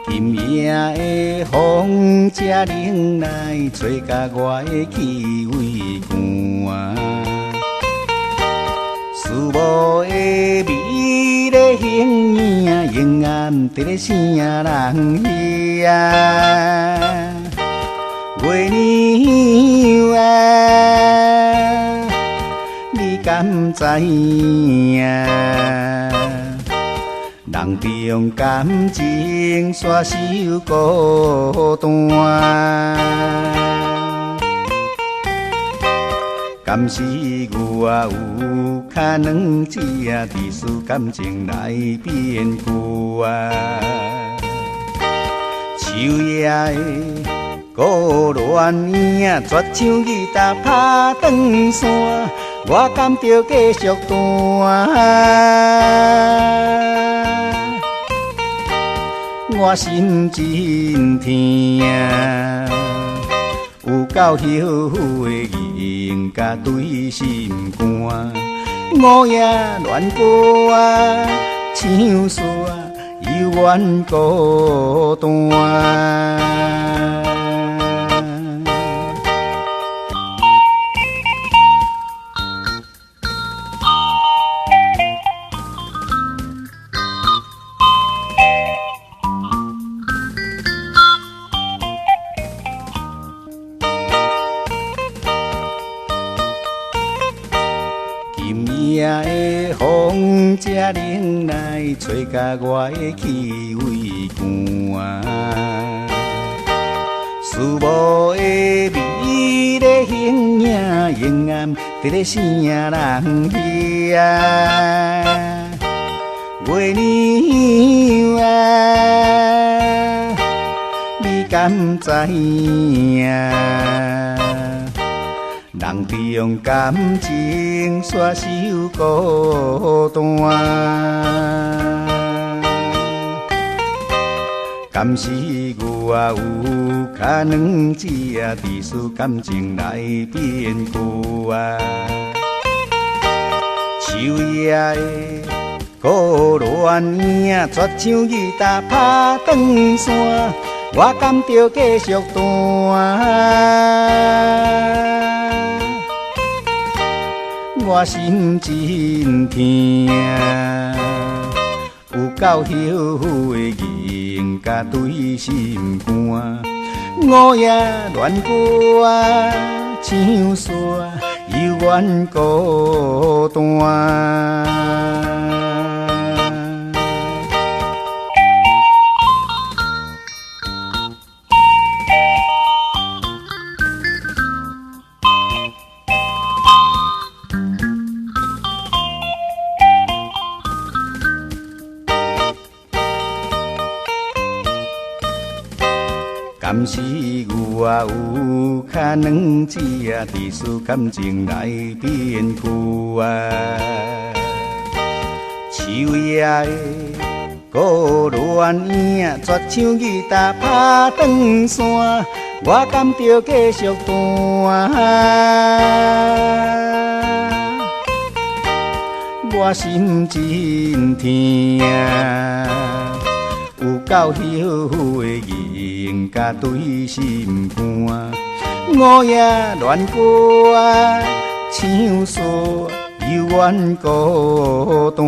今夜的风才冷来，吹甲我的气味寒。思慕的美丽形影，阴暗伫咧声人耳。月娘啊，你敢知影？人中感情煞是有孤单，敢是我有脚软只伫使感情来变旧啊？秋夜的孤鸾影，绝像吉他拍断线，我敢着继续弹。我心真疼，有够后悔的情甲对心肝，午夜恋歌啊，唱煞犹原孤单。今夜的风才冷来，吹甲我的气味寒。思慕的美丽形影，阴暗伫咧声人耳。月娘啊，你敢知影？人中感情煞是有孤单，敢是我有脚软只伫使感情来变旧啊？秋夜的孤鸾影，绝像吉他拍断线，我敢着继续弹。我心真疼，有够后悔的情甲对心肝，午夜恋歌啊，唱煞犹原孤单。敢是我有脚软只伫使感情来变旧啊？秋夜的孤鸾影，绝像吉他拍断线，我敢着继续弹。我心真疼，有够后悔的情甲对心肝，午夜恋歌啊，唱煞犹原孤单。